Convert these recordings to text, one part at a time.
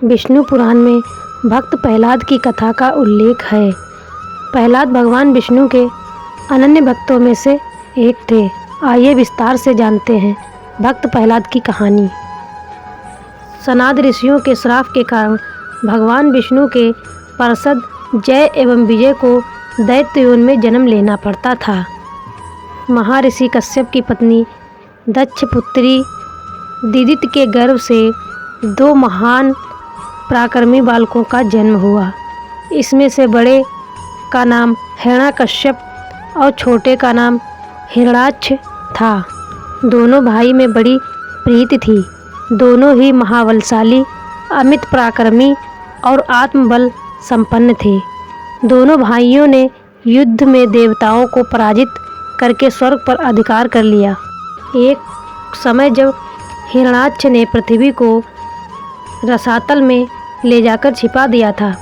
विष्णु पुराण में भक्त प्रहलाद की कथा का उल्लेख है। प्रहलाद भगवान विष्णु के अनन्य भक्तों में से एक थे। आइए विस्तार से जानते हैं भक्त प्रहलाद की कहानी। सनाद ऋषियों के श्राप के कारण भगवान विष्णु के पार्षद जय एवं विजय को दैत्य योनि में जन्म लेना पड़ता था। महर्षि कश्यप की पत्नी दक्ष पुत्री दिदित के गर्भ से 2 महान पराक्रमी बालकों का जन्म हुआ। इसमें से बड़े का नाम हिरण्यकश्यप और छोटे का नाम हिरण्याक्ष था। दोनों भाई में बड़ी प्रीति थी। दोनों ही महाबलशाली, अमित पराक्रमी और आत्मबल संपन्न थे। दोनों भाइयों ने युद्ध में देवताओं को पराजित करके स्वर्ग पर अधिकार कर लिया। एक समय जब हिरण्याक्ष ने पृथ्वी को रसातल में ले जाकर छिपा दिया था,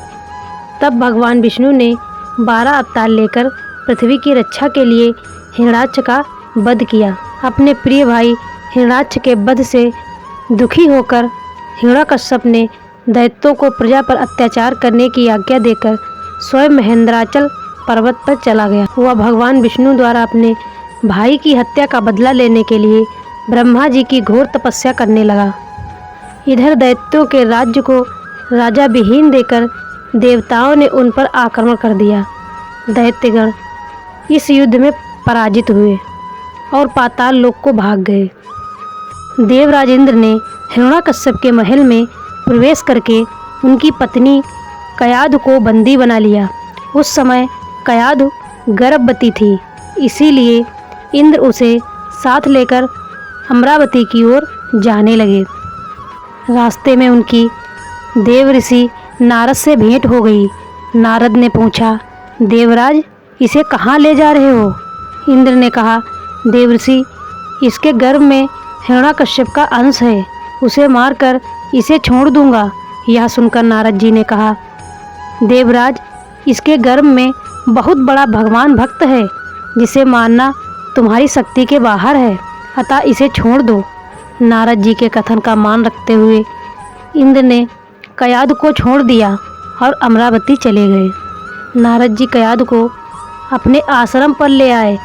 तब भगवान विष्णु ने 12 अवतार लेकर पृथ्वी की रक्षा के लिए हिरण्याक्ष का वध किया। अपने प्रिय भाई हिरण्याक्ष के वध से दुखी होकर हिरण्यकश्यप ने दैत्यों को प्रजा पर अत्याचार करने की आज्ञा देकर स्वयं महेंद्राचल पर्वत पर चला गया। वह भगवान विष्णु द्वारा अपने भाई की हत्या का बदला लेने के लिए ब्रह्मा जी की घोर तपस्या करने लगा। इधर दैत्यों के राज्य को राजा विहीन देकर देवताओं ने उन पर आक्रमण कर दिया। दैत्यगण इस युद्ध में पराजित हुए और पाताल लोक को भाग गए। देवराज इंद्र ने हिरण्यकश्यप के महल में प्रवेश करके उनकी पत्नी कयाधु को बंदी बना लिया। उस समय कयाधु गर्भवती थी, इसीलिए इंद्र उसे साथ लेकर अमरावती की ओर जाने लगे। रास्ते में उनकी देव ऋषि नारद से भेंट हो गई। नारद ने पूछा, देवराज इसे कहाँ ले जा रहे हो? इंद्र ने कहा, देवर्षि इसके गर्भ में हिरण्यकश्यप का अंश है, उसे मारकर इसे छोड़ दूंगा। यह सुनकर नारद जी ने कहा, देवराज इसके गर्भ में बहुत बड़ा भगवान भक्त है, जिसे मारना तुम्हारी शक्ति के बाहर है, अतः इसे छोड़ दो। नारद जी के कथन का मान रखते हुए इंद्र ने कयाधु को छोड़ दिया और अमरावती चले गए। नारद जी कयाधु को अपने आश्रम पर ले आए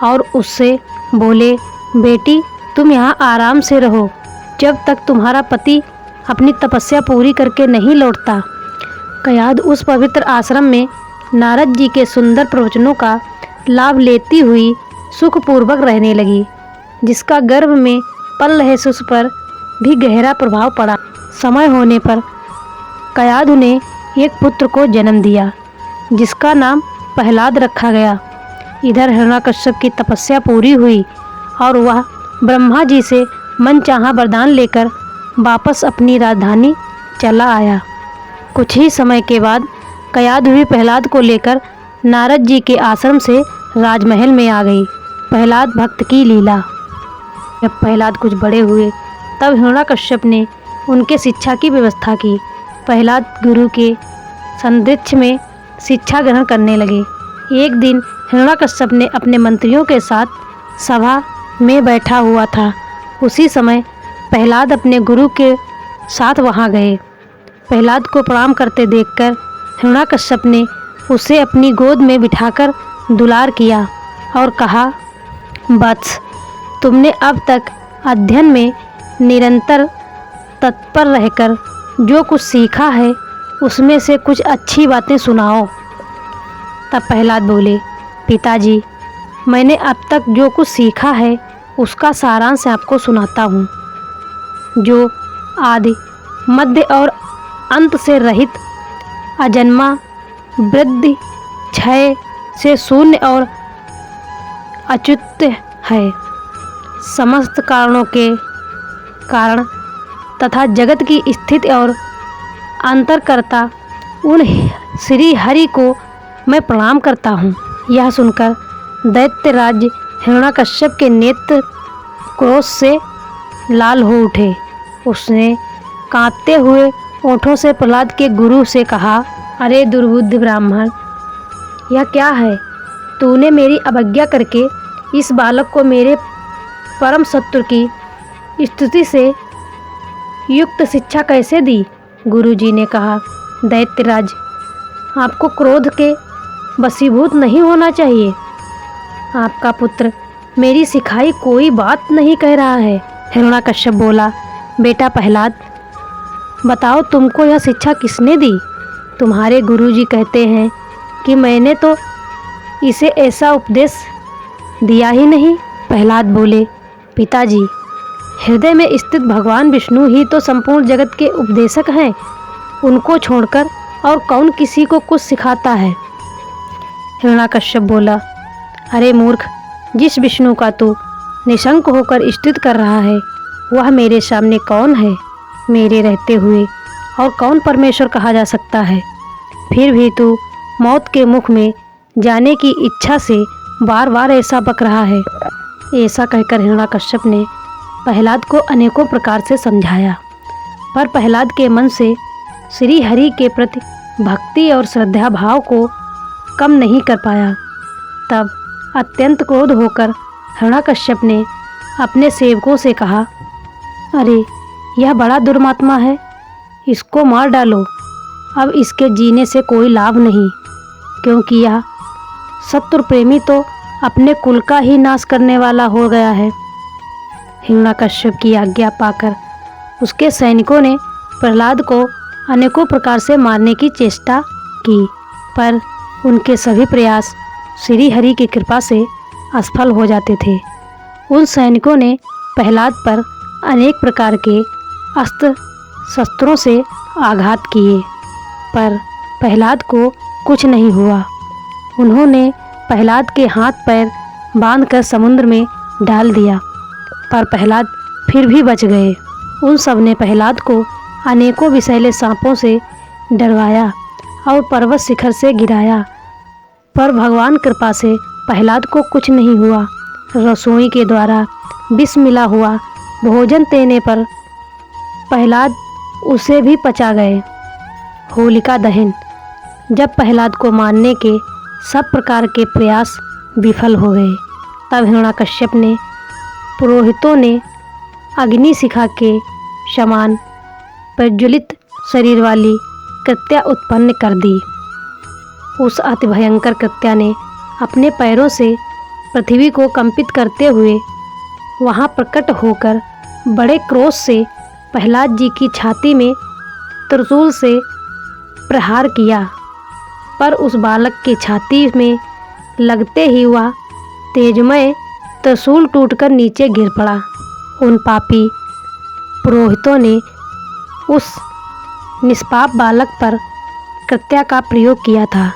और उससे बोले, बेटी तुम यहाँ आराम से रहो जब तक तुम्हारा पति अपनी तपस्या पूरी करके नहीं लौटता। कयाधु उस पवित्र आश्रम में नारद जी के सुंदर प्रवचनों का लाभ लेती हुई सुखपूर्वक रहने लगी, जिसका गर्भ में पल रहे शिशु पर भी गहरा प्रभाव पड़ा। समय होने पर कयाधु ने एक पुत्र को जन्म दिया, जिसका नाम प्रहलाद रखा गया। इधर हिरण्यकश्यप की तपस्या पूरी हुई और वह ब्रह्मा जी से मनचाहा वरदान लेकर वापस अपनी राजधानी चला आया। कुछ ही समय के बाद कयाधु भी प्रहलाद को लेकर नारद जी के आश्रम से राजमहल में आ गई। प्रहलाद भक्त की लीला। जब प्रहलाद कुछ बड़े हुए तब हिरण्यकश्यप ने उनके शिक्षा की व्यवस्था की। प्रहलाद गुरु के संदीक्ष में शिक्षा ग्रहण करने लगे। एक दिन हिरण्यकश्यप ने अपने मंत्रियों के साथ सभा में बैठा हुआ था। उसी समय प्रहलाद अपने गुरु के साथ वहां गए। प्रहलाद को प्रणाम करते देखकर हिरण्यकश्यप ने उसे अपनी गोद में बिठाकर दुलार किया और कहा, वत्स तुमने अब तक अध्ययन में निरंतर तत्पर रहकर जो कुछ सीखा है उसमें से कुछ अच्छी बातें सुनाओ। तब प्रहलाद बोले, पिताजी मैंने अब तक जो कुछ सीखा है उसका सारांश आपको सुनाता हूँ। जो आदि मध्य और अंत से रहित अजन्मा, वृद्धि क्षय से शून्य और अच्युत है, समस्त कारणों के कारण तथा जगत की स्थिति और अंतरकर्ता उन श्री हरि को मैं प्रणाम करता हूँ। यह सुनकर दैत्यराज हिरण्यकश्यप के नेत्र क्रोध से लाल हो उठे। उसने कांपते हुए ओठों से प्रहलाद के गुरु से कहा, अरे दुर्बुद्ध ब्राह्मण, यह क्या है? तूने मेरी अवज्ञा करके इस बालक को मेरे परम शत्रु की स्तुति से युक्त शिक्षा कैसे दी? गुरुजी ने कहा, दैत्यराज, आपको क्रोध के वशीभूत नहीं होना चाहिए। आपका पुत्र मेरी सिखाई कोई बात नहीं कह रहा है। हिरण्याकश्यप बोला, बेटा प्रहलाद, बताओ तुमको यह शिक्षा किसने दी? तुम्हारे गुरुजी कहते हैं कि मैंने तो इसे ऐसा उपदेश दिया ही नहीं। प्रहलाद बोले, पिताजी, हृदय में स्थित भगवान विष्णु ही तो संपूर्ण जगत के उपदेशक हैं। उनको छोड़कर और कौन किसी को कुछ सिखाता है? हिरण्याकश्यप बोला, अरे मूर्ख, जिस विष्णु का तू निशंक होकर स्तुति कर रहा है वह मेरे सामने कौन है? मेरे रहते हुए और कौन परमेश्वर कहा जा सकता है? फिर भी तू मौत के मुख में जाने की इच्छा से बार बार ऐसा बक रहा है। ऐसा कहकर हिरण्याकश्यप ने प्रहलाद को अनेकों प्रकार से समझाया, पर प्रहलाद के मन से श्री हरि के प्रति भक्ति और श्रद्धा भाव को कम नहीं कर पाया। तब अत्यंत क्रोध होकर हिरण्याकश्यप ने अपने सेवकों से कहा, अरे यह बड़ा दुर्मात्मा है, इसको मार डालो। अब इसके जीने से कोई लाभ नहीं, क्योंकि यह शत्रु प्रेमी तो अपने कुल का ही नाश करने वाला हो गया है। हिरण्याकश्यप की आज्ञा पाकर उसके सैनिकों ने प्रहलाद को अनेकों प्रकार से मारने की चेष्टा की, पर उनके सभी प्रयास श्री हरि की कृपा से असफल हो जाते थे। उन सैनिकों ने प्रहलाद पर अनेक प्रकार के अस्त्र शस्त्रों से आघात किए, पर प्रहलाद को कुछ नहीं हुआ। उन्होंने प्रहलाद के हाथ पैर बांधकर समुद्र में डाल दिया, पर प्रहलाद फिर भी बच गए। उन सब ने प्रहलाद को अनेकों विषैले सांपों से डरवाया और पर्वत शिखर से गिराया, पर भगवान कृपा से प्रहलाद को कुछ नहीं हुआ। रसोई के द्वारा विष मिला हुआ भोजन देने पर प्रहलाद उसे भी पचा गए। होलिका दहन। जब प्रहलाद को मारने के सब प्रकार के प्रयास विफल हो गए, तब हिरण्याकश्यप ने पुरोहितों ने अग्नि शिखा के समान प्रज्वलित शरीर वाली कृत्या उत्पन्न कर दी। उस अति भयंकर कृत्या ने अपने पैरों से पृथ्वी को कंपित करते हुए वहां प्रकट होकर बड़े क्रोध से प्रहलाद जी की छाती में त्रिशूल से प्रहार किया, पर उस बालक की छाती में लगते ही वह तेजमय त्रिशूल टूटकर नीचे गिर पड़ा। उन पापी पुरोहितों ने उस निष्पाप बालक पर कृत्या का प्रयोग किया था,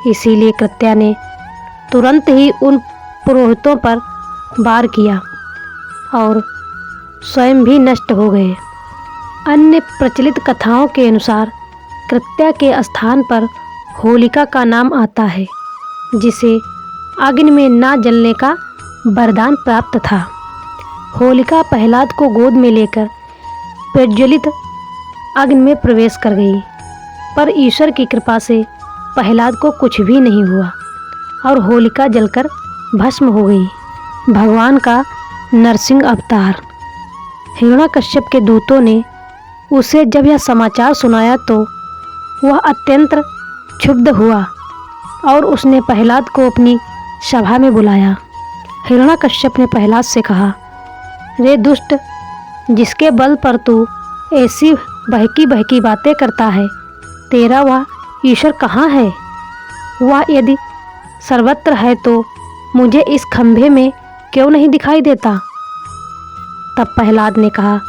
इसीलिए कृत्या ने तुरंत ही उन पुरोहितों पर वार किया और स्वयं भी नष्ट हो गए। अन्य प्रचलित कथाओं के अनुसार कृत्या के स्थान पर होलिका का नाम आता है, जिसे अग्नि में ना जलने का वरदान प्राप्त था। होलिका प्रहलाद को गोद में लेकर प्रज्वलित अग्नि में प्रवेश कर गई, पर ईश्वर की कृपा से प्रहलाद को कुछ भी नहीं हुआ और होलिका जलकर भस्म हो गई। भगवान का नरसिंह अवतार। हिरण्याकश्यप के दूतों ने उसे जब यह समाचार सुनाया तो वह अत्यंत क्षुब्ध हुआ और उसने प्रहलाद को अपनी सभा में बुलाया। हिरण्याकश्यप ने प्रहलाद से कहा, रे दुष्ट, जिसके बल पर तू ऐसी बहकी बहकी बातें करता है, तेरा वह ईश्वर कहाँ है? वह यदि सर्वत्र है तो मुझे इस खंभे में क्यों नहीं दिखाई देता? तब प्रहलाद ने कहा,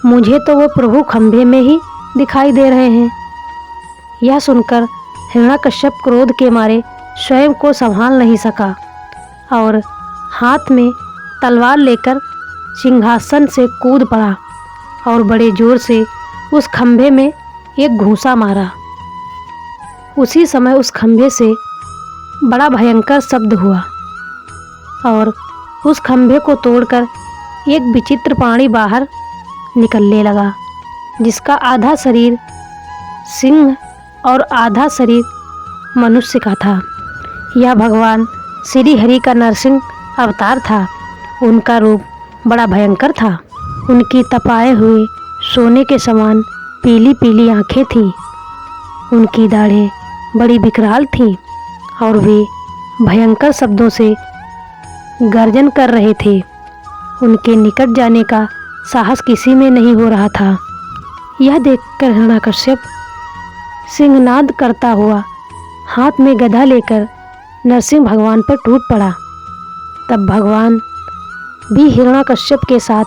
मुझे तो वो प्रभु खंभे में ही दिखाई दे रहे हैं। यह सुनकर हिरण्याकश्यप क्रोध के मारे स्वयं को संभाल नहीं सका और हाथ में तलवार लेकर सिंहासन से कूद पड़ा और बड़े जोर से उस खंभे में एक घूंसा मारा। उसी समय उस खंभे से बड़ा भयंकर शब्द हुआ और उस खंभे को तोड़कर एक विचित्र प्राणी बाहर निकलने लगा, जिसका आधा शरीर सिंह और आधा शरीर मनुष्य का था। यह भगवान श्री हरि का नरसिंह अवतार था। उनका रूप बड़ा भयंकर था। उनकी तपाए हुए सोने के समान पीली पीली आंखें थीं, उनकी दाढ़ें बड़ी विकराल थीं और वे भयंकर शब्दों से गर्जन कर रहे थे। उनके निकट जाने का साहस किसी में नहीं हो रहा था। यह देखकर हिरण्यकश्यप सिंहनाद करता हुआ हाथ में गदा लेकर नरसिंह भगवान पर टूट पड़ा। तब भगवान भी हिरण्यकश्यप के साथ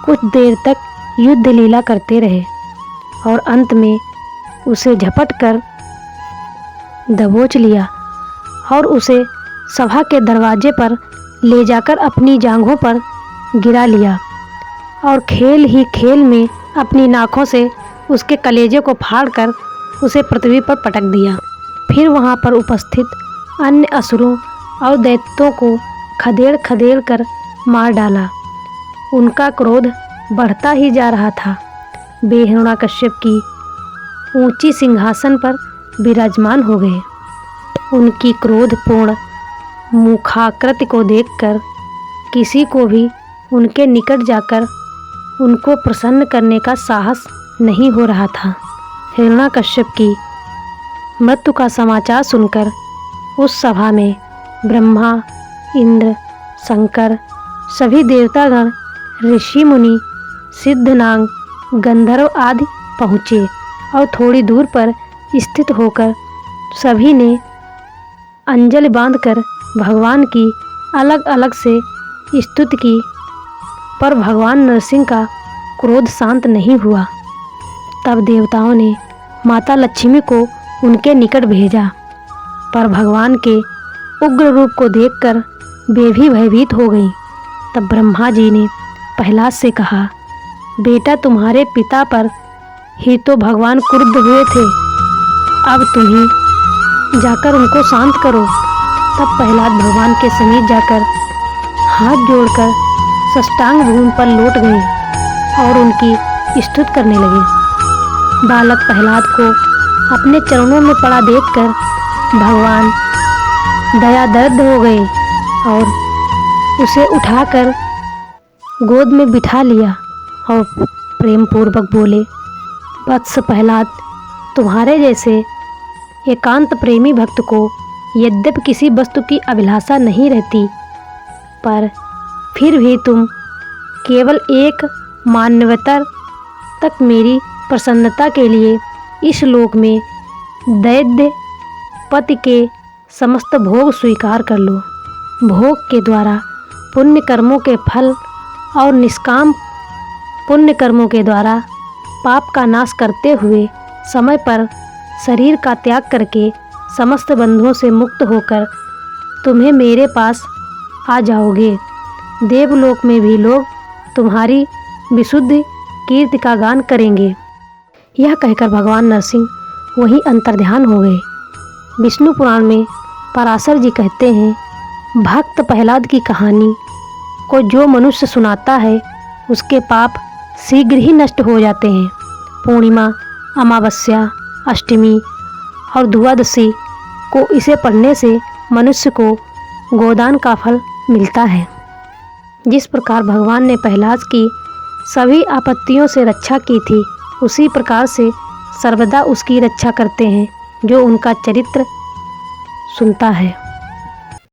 कुछ देर तक युद्ध लीला करते रहे और अंत में उसे झपट कर दबोच लिया और उसे सभा के दरवाजे पर ले जाकर अपनी जांघों पर गिरा लिया और खेल ही खेल में अपनी नाखों से उसके कलेजे को फाड़कर उसे पृथ्वी पर पटक दिया। फिर वहाँ पर उपस्थित अन्य असुरों और दैत्यों को खदेड़ खदेड़ कर मार डाला। उनका क्रोध बढ़ता ही जा रहा था। वे हिरण्यकश्यप की ऊंची सिंहासन पर विराजमान हो गए। उनकी क्रोधपूर्ण मुखाकृति को देखकर किसी को भी उनके निकट जाकर उनको प्रसन्न करने का साहस नहीं हो रहा था। हिरण्यकश्यप की मृत्यु का समाचार सुनकर उस सभा में ब्रह्मा, इंद्र, शंकर, सभी देवतागण, ऋषि मुनि, सिद्धनाग, गंधर्व आदि पहुँचे और थोड़ी दूर पर स्थित होकर सभी ने अंजलि बांधकर भगवान की अलग अलग से स्तुति की, पर भगवान नरसिंह का क्रोध शांत नहीं हुआ। तब देवताओं ने माता लक्ष्मी को उनके निकट भेजा, पर भगवान के उग्र रूप को देखकर वे भी भयभीत हो गईं। तब ब्रह्मा जी ने प्रहलाद से कहा, बेटा तुम्हारे पिता पर ही तो भगवान क्रुद्ध हुए थे, अब तुम ही जाकर उनको शांत करो। तब प्रहलाद भगवान के समीप जाकर हाथ जोड़कर साष्टांग भूमि पर लौट गए और उनकी स्तुति करने लगे। बालक प्रहलाद को अपने चरणों में पड़ा देखकर भगवान दयादर्द हो गए और उसे उठाकर गोद में बिठा लिया और प्रेम पूर्वक बोले, वत्स प्रहलाद, तुम्हारे जैसे एकांत प्रेमी भक्त को यद्यपि किसी वस्तु की अभिलाषा नहीं रहती, पर फिर भी तुम केवल एक मानवतर तक मेरी प्रसन्नता के लिए इस लोक में दैत्य पति के समस्त भोग स्वीकार कर लो। भोग के द्वारा पुण्य कर्मों के फल और निष्काम पुण्य कर्मों के द्वारा पाप का नाश करते हुए समय पर शरीर का त्याग करके समस्त बंधुओं से मुक्त होकर तुम्हें मेरे पास आ जाओगे। देवलोक में भी लोग तुम्हारी विशुद्ध कीर्ति का गान करेंगे। यह कहकर भगवान नरसिंह वहीं अंतर्ध्यान हो गए। विष्णु पुराण में पराशर जी कहते हैं, भक्त प्रहलाद की कहानी को जो मनुष्य सुनाता है उसके पाप शीघ्र ही नष्ट हो जाते हैं। पूर्णिमा, अमावस्या, अष्टमी और द्वादशी को इसे पढ़ने से मनुष्य को गोदान का फल मिलता है। जिस प्रकार भगवान ने प्रहलाद की सभी आपत्तियों से रक्षा की थी, उसी प्रकार से सर्वदा उसकी रक्षा करते हैं जो उनका चरित्र सुनता है।